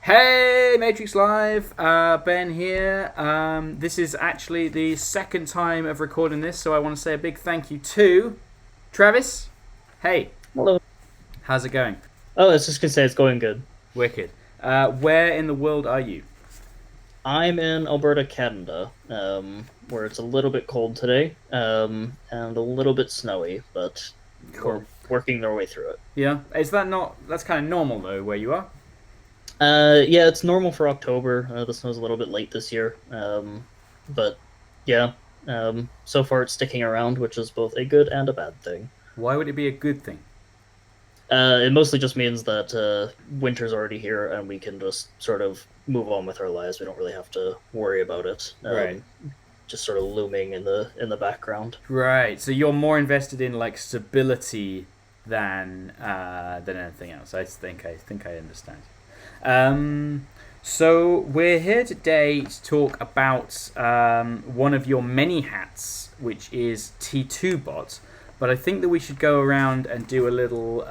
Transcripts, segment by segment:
Hey, Matrix Live, Ben here. This is actually the second time of recording this, so I want to say a big thank you to Travis. Hey, Hello. how's it going? Oh, I was just gonna say it's going good. Wicked. Where in the world are you? I'm in Alberta, Canada, where it's a little bit cold today, and a little bit snowy, but Cool. we're working our way through it. Yeah, is that not? That's kind of normal though, where you are. Yeah, it's normal for October. The snow's a little bit late this year, but yeah, so far it's sticking around, which is both a good and a bad thing. Why would it be a good thing? It mostly just means that winter's already here, and we can just sort of move on with our lives. We don't really have to worry about it. Right. Just sort of looming in the background. Right. So you're more invested in like stability than anything else. I think I understand. So we're here today to talk about one of your many hats, which is T2 bot. But I think that we should go around and do a little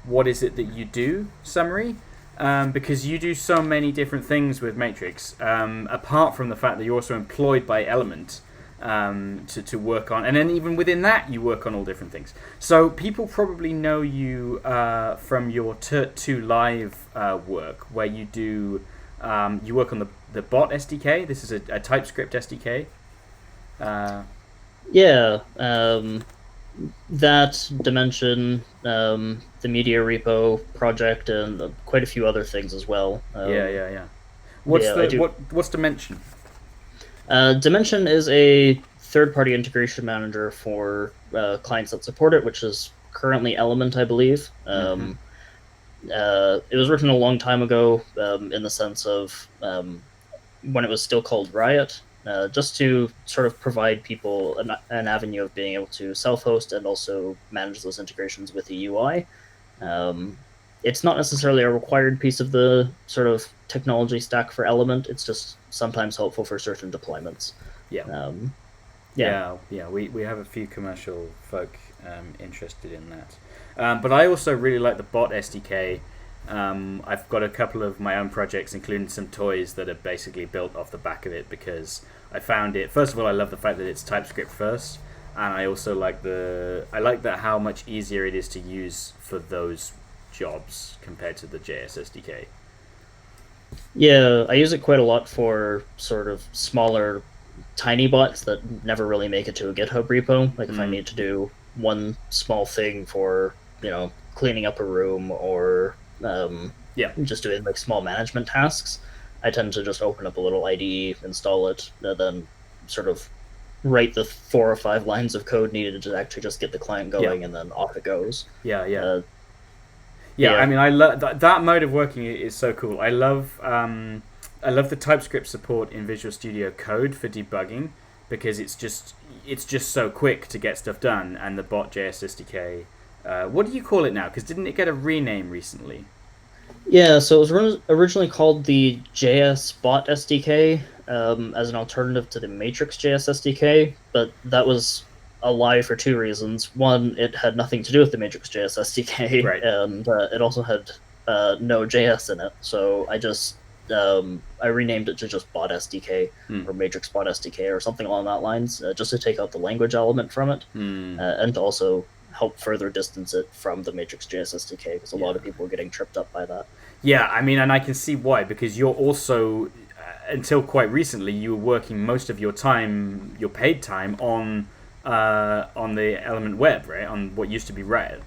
what is it that you do summary. Because you do so many different things with Matrix, apart from the fact that you're also employed by Element to work on, and then even within that, you work on all different things. So people probably know you from your Turt2 Live work, where you do you work on the bot SDK. This is a TypeScript SDK. Uh, Yeah, that dimension, the media repo project, and quite a few other things as well. yeah. What's Yeah, I the do. what's Dimension? Dimension is a third-party integration manager for clients that support it, which is currently Element, I believe. Mm-hmm. It was written a long time ago, in the sense of when it was still called Riot, just to sort of provide people an avenue of being able to self-host and also manage those integrations with the UI. Um, it's not necessarily a required piece of the sort of technology stack for Element. It's just sometimes helpful for certain deployments. Yeah. Um, yeah, Yeah. We have a few commercial folk interested in that. But I also really like the bot SDK. I've got a couple of my own projects, including some toys that are basically built off the back of it because I found it. First of all, I love the fact that it's TypeScript first, and I also like that how much easier it is to use for those jobs compared to the JS SDK. yeah, I use it quite a lot for sort of smaller, tiny bots that never really make it to a GitHub repo. Like if I Mm. need to do one small thing for cleaning up a room or Yeah. just doing like small management tasks, I tend to just open up a little IDE, install it, and then sort of write the 4 or 5 lines of code needed to actually just get the client Yeah. going, and then off it goes. Yeah. Uh, Yeah, I yeah, mean, I love that mode of working is so cool. I love the TypeScript support in Visual Studio Code for debugging because it's just so quick to get stuff done. And the bot.js SDK, what do you call it now? Because didn't it get a rename recently? yeah. So it was originally called the JS Bot SDK, as an alternative to the Matrix JS SDK, but that was a lie for two reasons. One, it had nothing to do with the Matrix JS SDK, Right. and it also had no JS in it. So I renamed it to just Bot SDK Hmm. or Matrix Bot SDK or something along that lines, just to take out the language element from it, Hmm. and to also help further distance it from the Matrix JS SDK, because a lot Yeah. of people were getting tripped up by that. Yeah, I mean, and I can see why because you're also until quite recently you were working most of your time, your paid time on the Element Web, right? On what used to be Riot.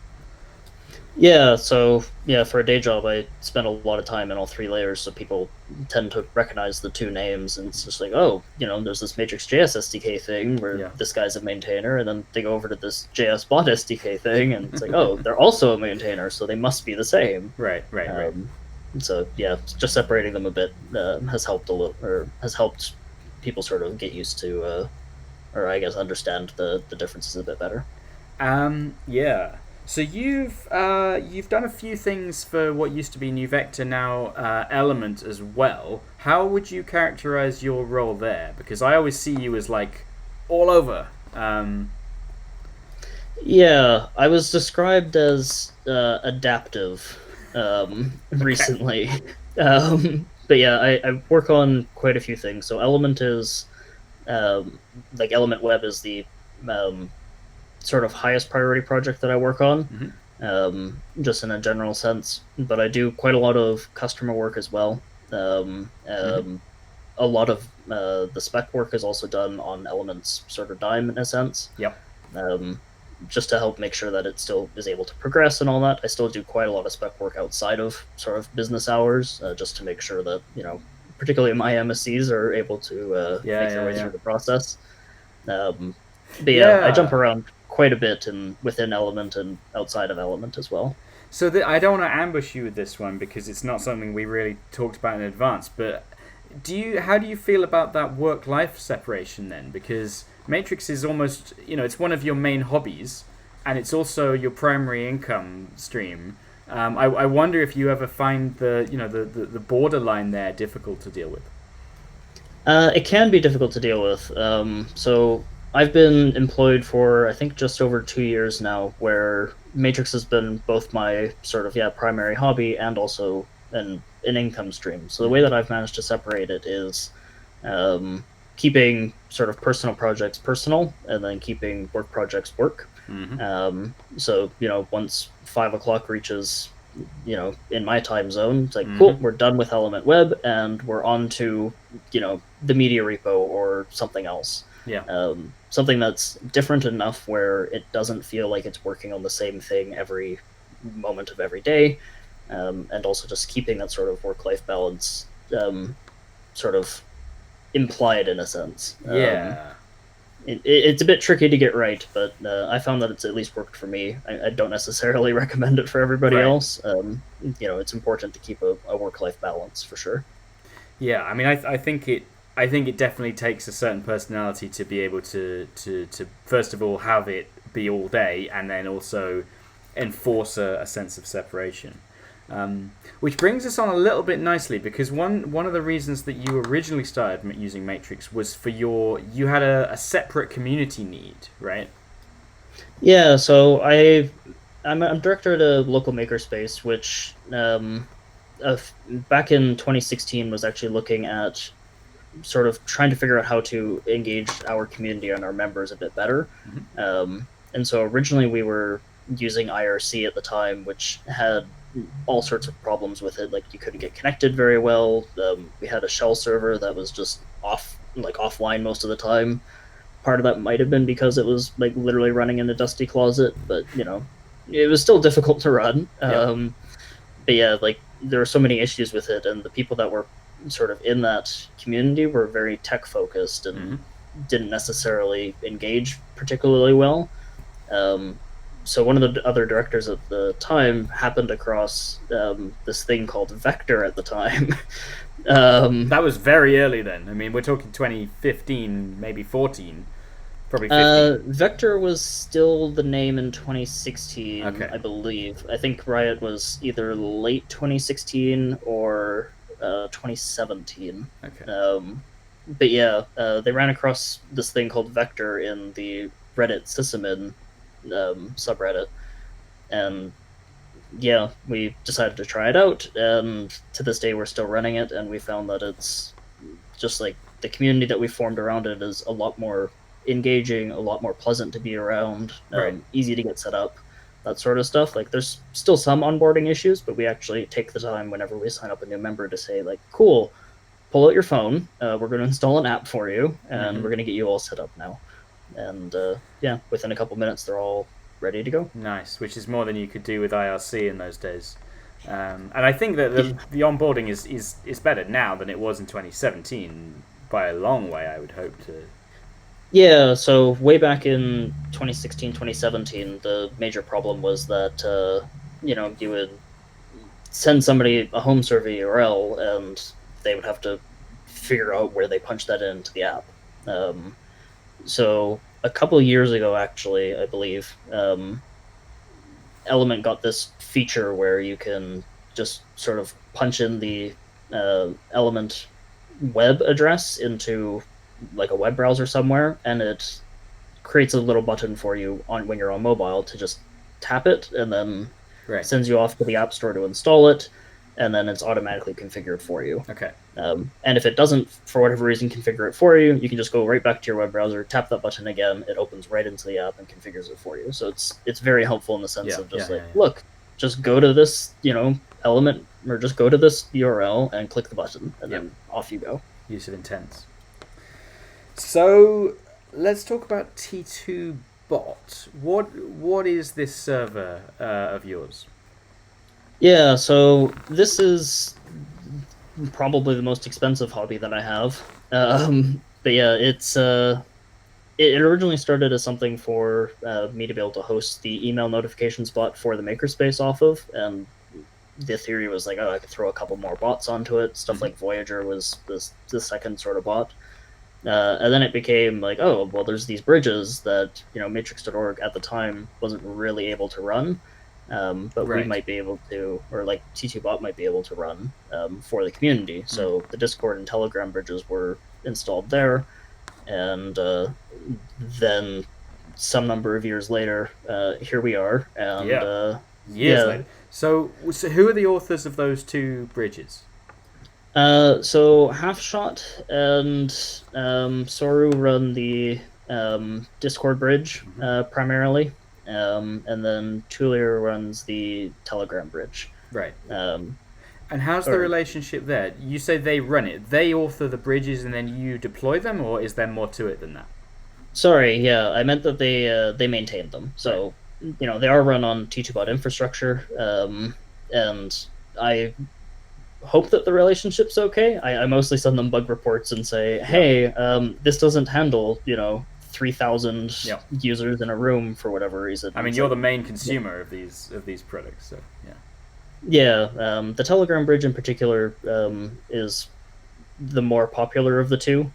Yeah, so yeah, for a day job, I spend a lot of time in all three layers, so people tend to recognize the two names, and it's just like, oh, there's this Matrix JS SDK thing where Yeah. this guy's a maintainer, and then they go over to this JS Bot SDK thing, and it's like, oh, they're also a maintainer, so they must be the same. Right. Um, so yeah, just separating them a bit has helped a little, or has helped people sort of get used to, or I guess understand the differences a bit better. Yeah. So you've done a few things for what used to be New Vector, now Element as well. How would you characterize your role there? Because I always see you as like all over. Yeah, I was described as adaptive Okay. recently. But yeah, I work on quite a few things. So Element is like Element Web is the um, sort of highest priority project that I work on, Hmm. just in a general sense. But I do quite a lot of customer work as well. Um, Hmm. um, a lot of the spec work is also done on Element's sort of dime in a sense, Yep. um, just to help make sure that it still is able to progress and all that. I still do quite a lot of spec work outside of sort of business hours, just to make sure that particularly my MSCs are able to Yeah, make their yeah, way yeah. through the process. Um, but yeah, I jump Yeah. around quite a bit in within Element and outside of Element as well. So I don't want to ambush you with this one because it's not something we really talked about in advance. But how do you feel about that work-life separation then? Because Matrix is almost, it's one of your main hobbies, and it's also your primary income stream. I wonder if you ever find the borderline there difficult to deal with. It can be difficult to deal with. So I've been employed for I think just over 2 years now, where Matrix has been both my sort of primary hobby and also an income stream. So the way Hmm. that I've managed to separate it is um, keeping sort of personal projects personal, and then keeping work projects work. Hmm. So once 5 o'clock reaches, in my time zone, it's like Hmm. cool, we're done with Element Web, and we're on to the media repo or something else. Yeah. Something that's different enough where it doesn't feel like it's working on the same thing every moment of every day, and also just keeping that sort of work-life balance sort of implied in a sense. Yeah. It's a bit tricky to get right, but I found that it's at least worked for me. I don't necessarily recommend it for everybody Right. else. It's important to keep a work life balance for sure. Yeah, I mean, I think it definitely takes a certain personality to be able to first of all have it be all day, and then also enforce a sense of separation. Which brings us on a little bit nicely because one of the reasons that you originally started using Matrix was for you had a separate community need, right? Yeah, so I'm director at a local makerspace, which uh, back in 2016 was actually looking at sort of trying to figure out how to engage our community and our members a bit better. Mm-hmm. And so originally we were using IRC at the time, which had all sorts of problems with it. Like you couldn't get connected very well. We had a shell server that was just offline most of the time. Part of that might have been because it was like literally running in a dusty closet, but it was still difficult to run. Yep. But yeah, like there were so many issues with it, and the people that were sort of in that community were very tech focused Mm-hmm. and didn't necessarily engage particularly well. Um, so one of the other directors at the time happened across this thing called Vector at the time. um, That was very early then. I mean, we're talking 2015, maybe 14, probably 15. Vector was still the name in 2016, Okay. I believe. I think Riot was either late 2016 or 2017. Okay. But yeah, they ran across this thing called Vector in the Reddit Sysadmin subreddit, and yeah, we decided to try it out. And to this day, we're still running it, and we found that it's just like the community that we formed around it is a lot more engaging, a lot more pleasant to be around, Right. easy to get set up, that sort of stuff. Like there's still some onboarding issues, but we actually take the time whenever we sign up a new member to say like, cool, pull out your phone, we're going to install an app for you, and Mm-hmm. we're going to get you all set up now. And yeah, within a couple minutes, they're all ready to go. Nice, which is more than you could do with IRC in those days. And I think that Yeah. the onboarding is better now than it was in 2017 by a long way. I would hope to. Yeah, so way back in 2016, 2017, the major problem was that, you would send somebody a home server URL and they would have to figure out where they punch that into the app. Um, so a couple of years ago, actually, I believe, Element got this feature where you can just sort of punch in the Element web address into like a web browser somewhere, and it creates a little button for you on when you're on mobile to just tap it, and then Right. sends you off to the App Store to install it. and then it's automatically configured for you. Okay. And if it doesn't, for whatever reason, configure it for you, you can just go right back to your web browser, tap that button again, it opens right into the app and configures it for you. So it's very helpful in the sense of just look, just go to this, element, or just go to this URL and click the button, and then off you go. Use of intents. So let's talk about T2Bot. What is this server of yours? Yeah, so this is probably the most expensive hobby that I have. But yeah, it originally started as something for me to be able to host the email notifications bot for the makerspace off of, and the theory was like, oh, I could throw a couple more bots onto it. Stuff like Voyager was the second sort of bot. And then it became like, oh, well, there's these bridges that, matrix.org at the time wasn't really able to run. But we might be able to, or like T2Bot might be able to run for the community. So the Discord and Telegram bridges were installed there, and then some number of years later, here we are. And years later. So who are the authors of those two bridges? So Halfshot and Soru run the Discord bridge primarily. And then Tulier runs the Telegram bridge. Right. And how's the relationship there? You say they run it. They author the bridges and then you deploy them, or is there more to it than that? Sorry, yeah, I meant that they maintain them. So, they are run on T2Bot infrastructure, and I hope that the relationship's okay. I mostly send them bug reports and say, hey, this doesn't handle, 3,000 users in a room for whatever reason. I mean, you're the main consumer of these products, so yeah. Yeah, the Telegram bridge in particular is the more popular of the two,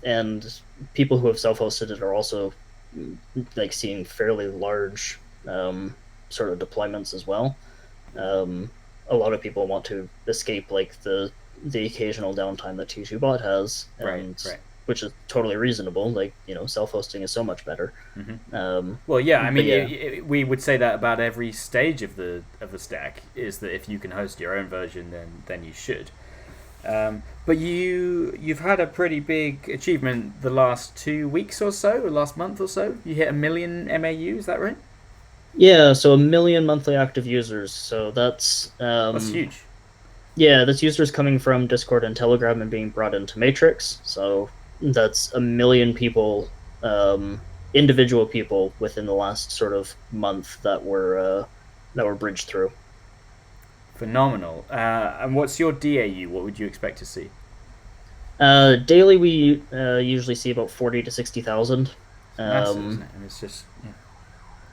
and people who have self-hosted it are also like seeing fairly large sort of deployments as well. A lot of people want to escape like the occasional downtime that T2Bot has, and which is totally reasonable. Like, self-hosting is so much better. Well, yeah, I mean, we would say that about every stage of the stack, is that if you can host your own version, then you should. But you've had a pretty big achievement the last 2 weeks or so, or last month or so. You hit 1 million MAU, is that right? Yeah, so 1 million monthly active users. So that's huge. Yeah, that's users coming from Discord and Telegram and being brought into Matrix. So that's 1 million people, individual people within the last sort of month that were bridged through. Phenomenal. And what's your DAU? What would you expect to see? Daily, we usually see about 40 to 60,000. Massive, isn't it? And it's just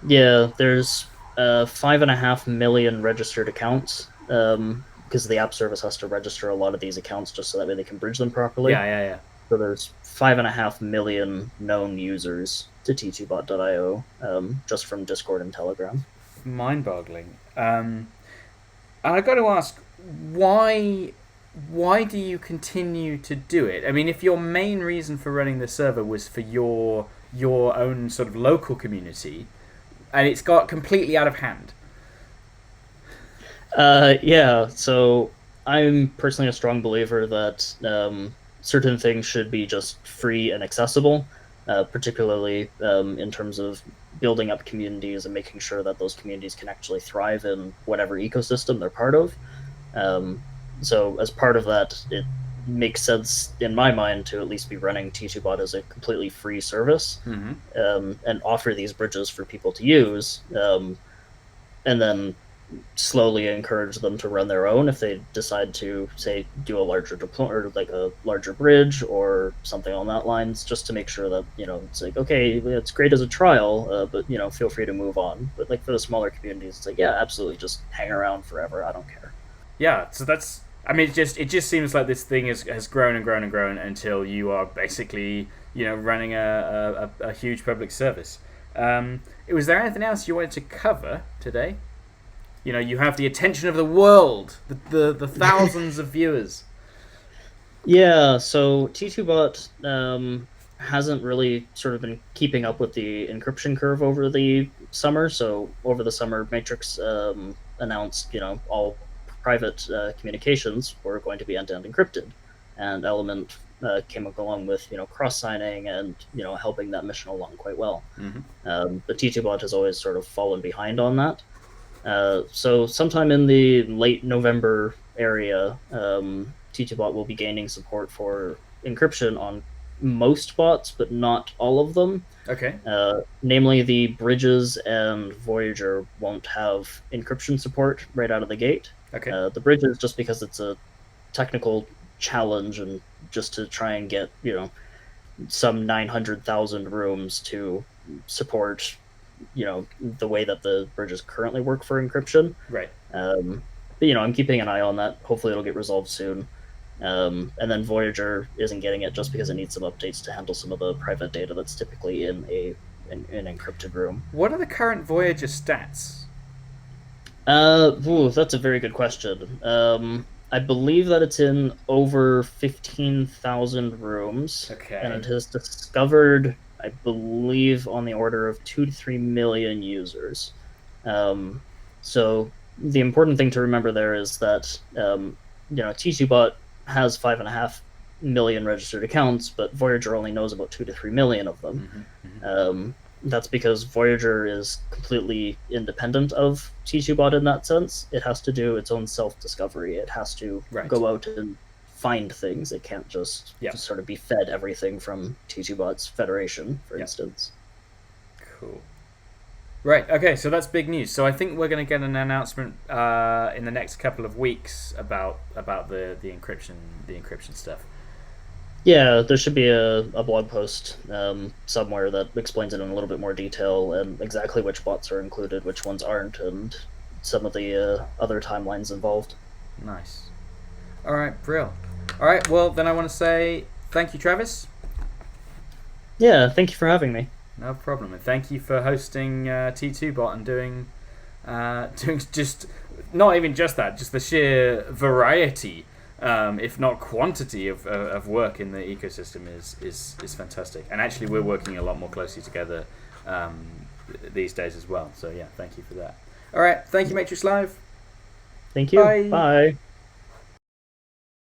yeah. There's 5.5 million registered accounts. Because the app service has to register a lot of these accounts just so that way they can bridge them properly. Yeah. So there's 5.5 million known users to T2Bot.io just from Discord and Telegram. Mind-boggling. And I got to ask, why do you continue to do it? I mean, if your main reason for running the server was for your own sort of local community, and it's got completely out of hand. Yeah, so I'm personally a strong believer that certain things should be just free and accessible, particularly in terms of building up communities and making sure that those communities can actually thrive in whatever ecosystem they're part of. So as part of that, it makes sense in my mind to at least be running T2Bot as a completely free service, and offer these bridges for people to use, and then slowly encourage them to run their own if they decide to, say, do a larger deployment or like a larger bridge or something on that lines, just to make sure that it's like, okay, it's great as a trial, but feel free to move on. But like for the smaller communities, it's like, yeah, absolutely, just hang around forever. I don't care. Yeah, so that's. I mean, it just seems like this thing has grown and grown and grown until you are basically running a huge public service. Was there anything else you wanted to cover today? You have the attention of the world, the thousands of viewers. Yeah, so T2Bot hasn't really sort of been keeping up with the encryption curve over the summer. So over the summer, Matrix announced, all private communications were going to be end-to-end encrypted, and Element came along with cross-signing and helping that mission along quite well. But T2Bot has always sort of fallen behind on that. So sometime in the late November area, T2Bot will be gaining support for encryption on most bots, but not all of them. Okay. Namely, the Bridges and Voyager won't have encryption support right out of the gate. Okay. The Bridges, just because it's a technical challenge and just to try and get some 900,000 rooms to support the way that the bridges currently work for encryption. Right. But I'm keeping an eye on that. Hopefully it'll get resolved soon. And then Voyager isn't getting it just because it needs some updates to handle some of the private data that's typically in an encrypted room. What are the current Voyager stats? That's a very good question. I believe that it's in over 15,000 rooms. Okay. And it has discovered, I believe, on the order of 2 to 3 million users. So the important thing to remember there is that T2Bot has 5.5 million registered accounts, but Voyager only knows about 2 to 3 million of them. That's because Voyager is completely independent of T2Bot in that sense. It has to do its own self-discovery. It has to go out and find things. It can't just sort of be fed everything from T2Bot's federation, for instance. Cool. Right, okay, so that's big news. So I think we're going to get an announcement in the next couple of weeks about the encryption stuff. Yeah, there should be a blog post somewhere that explains it in a little bit more detail and exactly which bots are included, which ones aren't, and some of the other timelines involved. Nice. All right, Brill. All right, well, then I want to say thank you, Travis. Yeah, thank you for having me. No problem, and thank you for hosting T2Bot and doing just not even just that, just the sheer variety, if not quantity of work in the ecosystem is fantastic. And actually, we're working a lot more closely together these days as well. So yeah, thank you for that. All right, thank you, Matrix Live. Thank you. Bye. Bye.